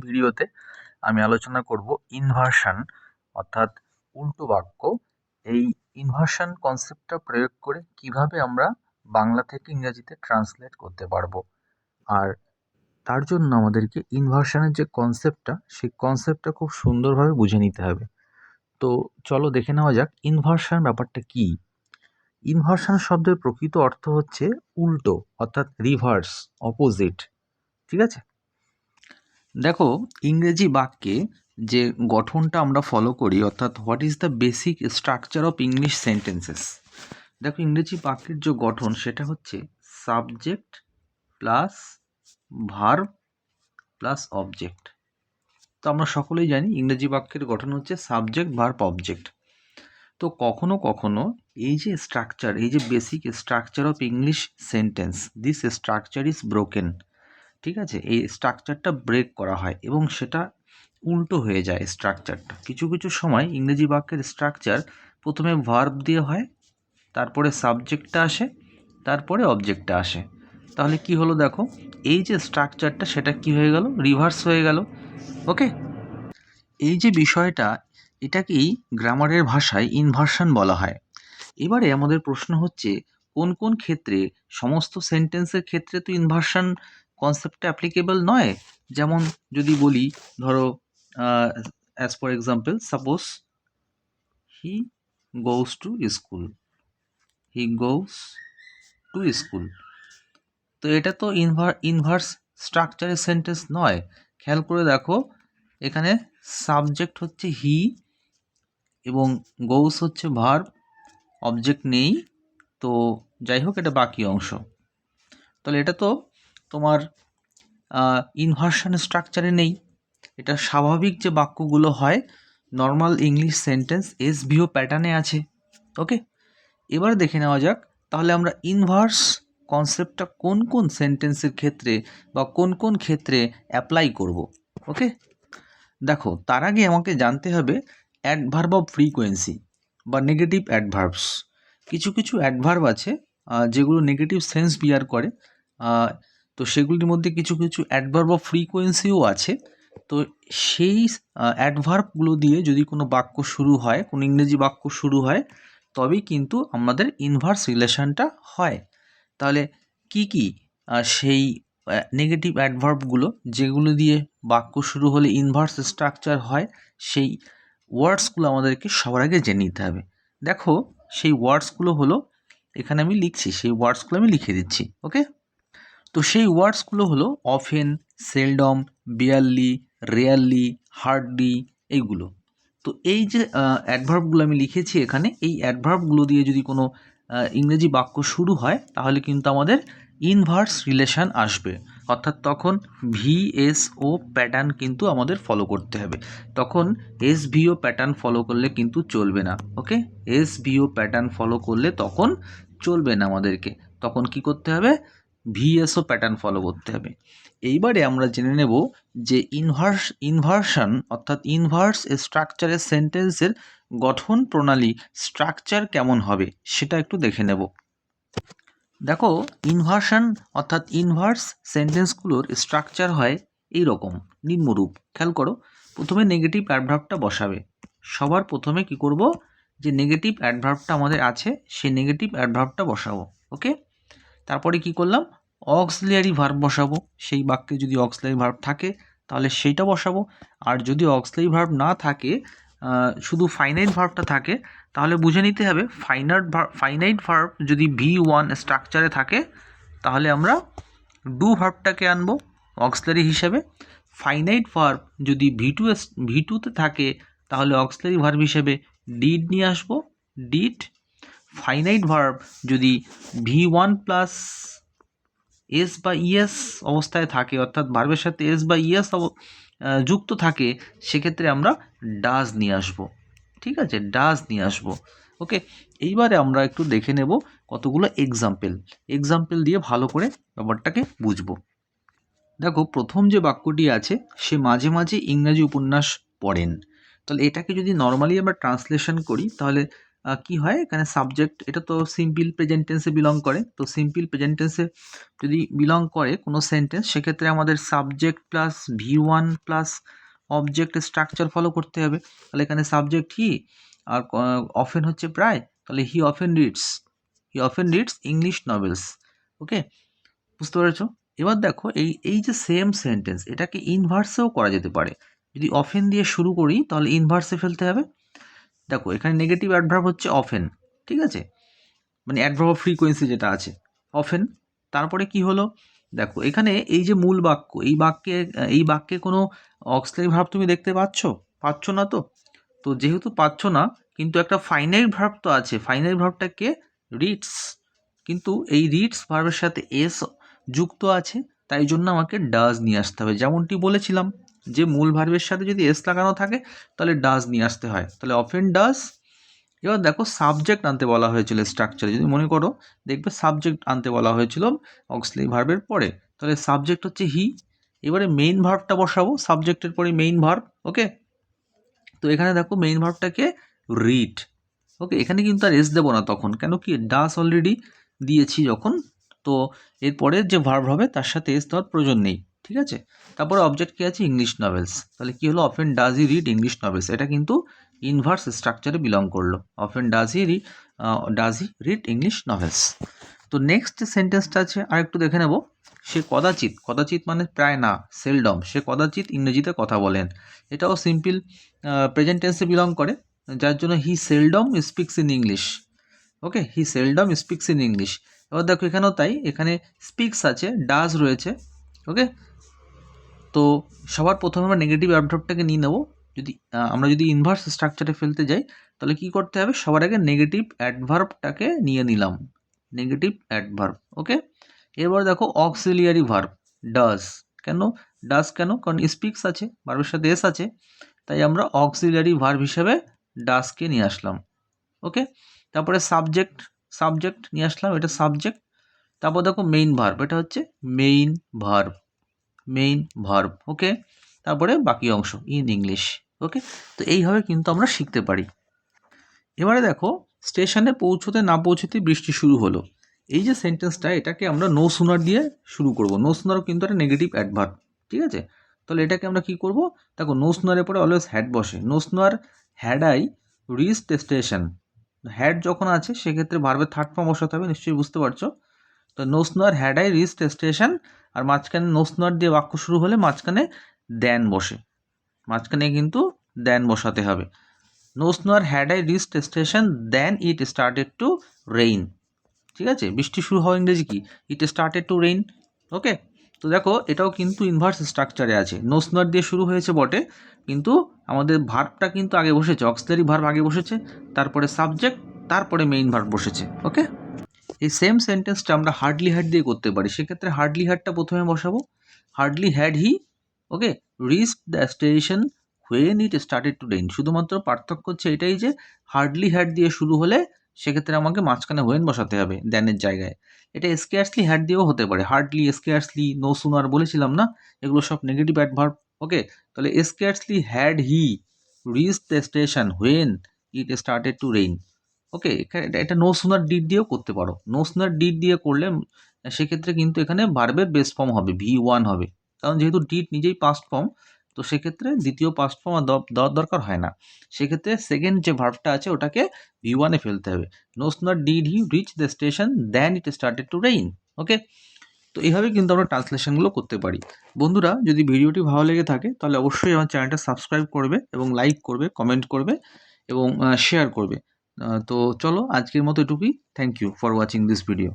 ভিডিওতে আমি আলোচনা করব ইনভার্সন অর্থাৎ উল্টো বাক্য। এই ইনভার্সন কনসেপ্টটা প্রয়োগ করে কিভাবে আমরা বাংলা থেকে ইংরেজিতে ট্রান্সলেট করতে পারবো। আর তার জন্য আমাদেরকে ইনভার্সনের যে কনসেপ্টটা সেই কনসেপ্টটা খুব সুন্দরভাবে বুঝে নিতে হবে। তো চলো দেখে নেওয়া যাক ইনভার্সন ব্যাপারটা কি। ইনভার্সন শব্দের প্রকৃত অর্থ হচ্ছে উল্টো অর্থাৎ রিভার্স, অপোজিট। ঠিক আছে, দেখো ইংরেজি বাক্যে যে গঠনটা আমরা ফলো করি অর্থাৎ what is the basic structure of English sentences. দেখো ইংরেজি বাক্যের যে গঠন সেটা হচ্ছে subject plus verb plus object. তো আমরা সকলেই জানি ইংরেজি বাক্যের গঠন হচ্ছে সাবজেক্ট ভার্ব অবজেক্ট। তো কখনো কখনো এই যে স্ট্রাকচার, এই যে basic structure of English sentence, this structure is broken. ঠিক আছে, এই স্ট্রাকচারটা ব্রেক করা হয় এবং সেটা উল্টো হয়ে যায় স্ট্রাকচারটা। কিছু কিছু সময় ইংরেজি বাক্যের স্ট্রাকচার প্রথমে ভার্ব দিয়ে হয়, তারপরে সাবজেক্টটা আসে, তারপরে অবজেক্টটা আসে। তাহলে কি হলো দেখো, এই যে স্ট্রাকচারটা সেটা কি হয়ে গেল, রিভার্স হয়ে গেল। ওকে, এই যে বিষয়টা, এটাকেই গ্রামারের ভাষায় ইনভার্সন বলা হয়। এবারে আমাদের প্রশ্ন হচ্ছে কোন কোন ক্ষেত্রে, সমস্ত সেন্টেন্সের ক্ষেত্রে তো ইনভার্সন কনসেপ্টটা অ্যাপ্লিকেবল নয়। যেমন যদি বলি, ধরো as for example, suppose he goes to school, he goes to school. তো এটা তো ইনভার্স স্ট্রাকচারের সেন্টেন্স নয়। খেয়াল করে দেখো, এখানে সাবজেক্ট হচ্ছে হি এবং গোস হচ্ছে ভার্ব, অবজেক্ট নেই। তো যাই হোক, এটা বাকি অংশ। তাহলে এটা তো তোমার ইনভার্সন স্ট্রাকচারে নেই। এটা স্বাভাবিক যে বাক্যগুলো হয়, নর্মাল ইংলিশ সেন্টেন্স এসভিও প্যাটার্নে আছে। ওকে, এবার দেখে নেওয়া যাক তাহলে আমরা ইনভার্স কনসেপ্টটা কোন কোন সেন্টেন্সের ক্ষেত্রে বা কোন কোন ক্ষেত্রে অ্যাপ্লাই করব। ওকে, দেখো তার আগে আমাকে জানতে হবে অ্যাডভার্ব অফ ফ্রিকোয়েন্সি বা নেগেটিভ অ্যাডভার্বস। কিছু কিছু অ্যাডভার্ব আছে যেগুলো নেগেটিভ সেন্স বিয়ার করে। তো সেগুলির মধ্যে কিছু কিছু অ্যাডভার্ব অফ ফ্রিকোয়েন্সিও আছে। তো সেই অ্যাডভার্বগুলো দিয়ে যদি কোনো বাক্য শুরু হয়, কোনো ইংরেজি বাক্য শুরু হয়, তবেই কিন্তু আমাদের ইনভার্স রিলেশনটা হয়। তাহলে কি কি সেই নেগেটিভ অ্যাডভার্বগুলো যেগুলো দিয়ে বাক্য শুরু হলে ইনভার্স স্ট্রাকচার হয়, সেই ওয়ার্ডসগুলো আমাদেরকে সবার আগে জেনে নিতে হবে। দেখো সেই ওয়ার্ডসগুলো হলো, এখানে আমি লিখছি, সেই ওয়ার্ডসগুলো আমি লিখে দিচ্ছি। ওকে, তো সেই ওয়ার্ডসগুলো হলো often, seldom, barely, rarely, hardly, এইগুলো। তো এই যে অ্যাডভার্বগুলো আমি লিখেছি এখানে, এই অ্যাডভার্বগুলো দিয়ে যদি কোনো ইংরেজি বাক্য শুরু হয় তাহলে কিন্তু আমাদের ইনভার্স রিলেশন আসবে। অর্থাৎ তখন ভিএসও প্যাটার্ন কিন্তু আমাদের ফলো করতে হবে। তখন এসভিও প্যাটার্ন ফলো করলে কিন্তু চলবে না। ওকে, এসভিও প্যাটার্ন ফলো করলে তখন চলবে না আমাদেরকে। তখন কি করতে হবে, ভিএসও প্যাটার্ন ফলো করতে হবে। এইবারে আমরা জেনে নেব যে ইনভার্সন অর্থাৎ ইনভার্স স্ট্রাকচারের সেন্টেন্সের গঠন প্রণালী, স্ট্রাকচার কেমন হবে সেটা একটু দেখে নেব। দেখো ইনভার্সন অর্থাৎ ইনভার্স সেন্টেন্সগুলোর স্ট্রাকচার হয় এই রকম, নিম্নরূপ। খেয়াল করো, প্রথমে নেগেটিভ অ্যাডভার্বটা বসাবে। সবার প্রথমে কি করব, যে নেগেটিভ অ্যাডভার্বটা আমাদের আছে সেই নেগেটিভ অ্যাডভার্বটা বসাবো। ওকে, তারপরে কি করলাম, অক্সিলিয়ারি ভার্ব বসাবো। সেই বাক্যে যদি অক্সিলিয়ারি ভার্ব থাকে তাহলে সেইটা বসাবো। আর যদি অক্সিলিয়ারি ভার্ব না থাকে, শুধু ফাইনাইট ভার্বটা থাকে, তাহলে বুঝে নিতে হবে ফাইনাইট ভার্ব যদি V1 স্ট্রাকচারে থাকে তাহলে আমরা ডু ভার্বটাকে আনবো অক্সিলারি হিসাবে। ফাইনাইট ভার্ব যদি V2তে থাকে তাহলে অক্সিলারি ভার্ব হিসেবে ডিড নিয়ে আসবো, ডিড। ফাইনাইট ভার্ব যদি V1 প্লাস এস বা ইএস অবস্থায় থাকে, অর্থাৎ ভার্বের সাথে এস বা ইএস যুক্ত থাকে, সেক্ষেত্রে আমরা ডাজ নিয়ে আসব। ঠিক আছে, ডাজ নিয়ে আসব। ওকে, এইবারে আমরা একটু দেখে নেব কতগুলো এক্সাম্পল দিয়ে ভালো করে ব্যাপারটাকে বুঝবো। দেখো প্রথম যে বাক্যটি আছে, সে মাঝে মাঝে ইংরাজি উপন্যাস পড়েন। তাহলে এটাকে যদি নর্মালি আমরা ট্রান্সলেশন করি তাহলে কি হয় এখানে সাবজেক্ট, এটা তো সিম্পল প্রেজেন্ট টেন্সে বিলং করে, তো সিম্পল প্রেজেন্ট টেন্সে যদি বিলং করে কোনো সেন্টেন্স, সেক্ষেত্রে আমাদের subject plus V1 plus object structure follow করতে হবে। তাহলে এখানে সাবজেক্ট হি, আর অফেন হচ্ছে প্রায়, তাহলে he often reads English novels. Okay, বুঝতে পেরেছো? এবার দেখো এই যে সেম সেন্টেন্স, এটাকে ইনভার্সেও করা যেতে পারে। যদি অফেন দিয়ে শুরু করি তাহলে ইনভার্সে ফেলতে হবে। দেখো এখানে নেগেটিভ অ্যাডভার্ব হচ্ছে অফেন, ঠিক আছে, মানে অ্যাডভার্ব অফ ফ্রিকোয়েন্সি যেটা আছে অফেন। তারপরে কি হলো, দেখো এখানে এই যে মূল বাক্য, এই বাক্যে কোনো অক্সিলারি ভার্ব তুমি দেখতে পাচ্ছ না তো? তো যেহেতু পাচ্ছ না, কিন্তু একটা ফাইনাইট ভার্ব তো আছে, ফাইনাইট ভার্বটাকে রিডস, কিন্তু এই রিডস ভার্বের সাথে এস যুক্ত আছে, তাই জন্য আমাকে ডাজ নিয়ে আসতে হবে। যেমনটি বলেছিলাম যে মূল ভার্বের সাথে যদি এস লাগানো থাকে তাহলে ডাজ নিয়ে আসতে হয়, তাহলে অফেন ডাজ। এবার দেখো সাবজেক্ট আনতে বলা হয়েছিল স্ট্রাকচারে, যদি মনে করো দেখবে সাবজেক্ট আনতে বলা হয়েছিল অক্সিলারি ভার্বের পরে, তাহলে সাবজেক্ট হচ্ছে হি। এবারে মেইন ভার্বটা বসাবো সাবজেক্টের পরে, মেইন ভার্ব। ওকে, তো এখানে দেখো মেইন ভার্বটাকে রিড। ওকে, এখানে কিন্তু আর এস দেবো না তখন, কেন কি ডাস অলরেডি দিয়েছি যখন, তো এরপরে যে ভার্ব হবে তার সাথে এস দেওয়ার প্রয়োজন নেই, ঠিক আছে। তারপরে অবজেক্ট কি আছে, ইংলিশ নভেলস, তাহলে কি হলো, often does he read English novels, এটা কিন্তু ইনভার্স স্ট্রাকচারে বিলং করলো, often does he read English novels. তো নেক্সট যে সেন্টেন্সটা আছে আর একটু দেখে নেব, সে কদাচিৎ মানে প্রায় না, সেলডম, সে কদাচিৎ ইংরেজিতে কথা বলেন, এটাও সিম্পল প্রেজেন্ট টেন্সে বিলং করে, যার জন্য he seldom speaks in English. Okay, he seldom speaks in English. এবার দেখো এখানেও তাই, এখানে স্পিক্স আছে, ডাজ রয়েছে। ওকে, তো সবার প্রথমে আমরা নেগেটিভ অ্যাডভার্বটাকে নিয়ে নেব। আমরা যদি ইনভার্স স্ট্রাকচারে ফেলতে যাই তাহলে কি করতে হবে, সবার আগে নেগেটিভ অ্যাডভার্বটাকে নিয়ে নিলাম, নেগেটিভ অ্যাডভার্ব। ওকে, এবার দেখো অক্সিলিয়ারি ভার্ব ডাজ, কেন, কারণ স্পিক্স আছে, ভার্বের সাথে এস আছে, তাই আমরা অক্সিলিয়ারি ভার্ব হিসেবে ডাজকে নিয়ে আসলাম। ওকে, তারপরে সাবজেক্ট নিয়ে আসলাম, এটা সাবজেক্ট। তারপর দেখো মেইন ভার্ব, এটা হচ্ছে মেইন ভার্ব। ওকে, তারপরে বাকি অংশ ইন ইংলিশ। ওকে, তো এইভাবে কিন্তু আমরা শিখতে পারি। এবারে দেখো স্টেশনে পৌঁছতে না পৌঁছতে বৃষ্টি শুরু হলো, এই যে সেন্টেন্সটা, এটাকে আমরা নো সুনার দিয়ে শুরু করব। নো সুনারও কিন্তু একটা নেগেটিভ অ্যাডভার্ব, ঠিক আছে। তাহলে এটাকে আমরা কি করব, দেখো নো সুনারের পরে অলওয়েজ হ্যাড বসে, no sooner had I reached station, had যখন আছে সেক্ষেত্রে ভার্বের থার্ড ফর্ম বসাতে হবে, নিশ্চয়ই বুঝতে পারছো। তো no sooner had I reached station, আর মাঝখানে নো সুনার দিয়ে বাক্য শুরু হলে মাঝখানে দেন বসে, মাঝখানে কিন্তু দেন বসাতে হবে। No sooner had I reached station then it started to rain, ঠিক আছে, বৃষ্টি শুরু হওয়া ইংরেজি কি, it started to rain. Okay, তো দেখো এটাও কিন্তু ইনভার্স স্ট্রাকচারে আছে, নো সুনার দিয়ে শুরু হয়েছে বটে, কিন্তু আমাদের ভার্বটা কিন্তু আগে বসেছে, অক্সিলারি ভার্ব আগে বসেছে, তারপরে সাবজেক্ট, তারপরে মেইন ভার্ব বসেছে। ওকে, এই সেম সেন্টেন্সটা আমরা হার্ডলি হ্যাড দিয়ে করতে পারি, সেক্ষেত্রে হার্ডলি হ্যাডটা প্রথমে বসাবো, hardly had he, okay, reached the station when it started to rain. শুধুমাত্র পার্থক্য হচ্ছে এটাই যে হার্ডলি হ্যাড দিয়ে শুরু হলে সেক্ষেত্রে আমাকে মাঝখানে হোয়েন বসাতে হবে দ্যানের জায়গায়। এটা স্কেয়ার্সলি হ্যাড দিয়েও হতে পারে, হার্ডলি, স্কেয়ার্সলি, নো সুনার বলেছিলাম না, এগুলো সব নেগেটিভ অ্যাডভার্ব। ওকে, তাহলে scarcely had he reached the station when it started to rain. Okay, এটা নো সুনার ডিড দিয়েও করতে পারো, নো সুনার ডিড দিয়ে করলে সেক্ষেত্রে কিন্তু এখানে ভার্বের বেস ফর্ম হবে, V1 হবে, কারণ যেহেতু ডিড নিজেই পাস্ট ফর্ম, তো সেক্ষেত্রে দ্বিতীয় পাস্ট ফর্ম আর দেওয়ার দরকার হয় না, সেক্ষেত্রে সেকেন্ড যে ভার্বটা আছে ওটাকে V1-এ ফেলতে হবে। No sooner did he reach the station then it started to rain. Okay, তো এইভাবে কিন্তু আমরা ট্রান্সলেশনগুলো করতে পারি। বন্ধুরা, যদি ভিডিওটি ভালো লেগে থাকে তাহলে অবশ্যই আমার চ্যানেলটা সাবস্ক্রাইব করবে এবং লাইক করবে, কমেন্ট করবে এবং শেয়ার করবে। তো চলো আজকের মতো এটুকুই। Thank you for watching this video.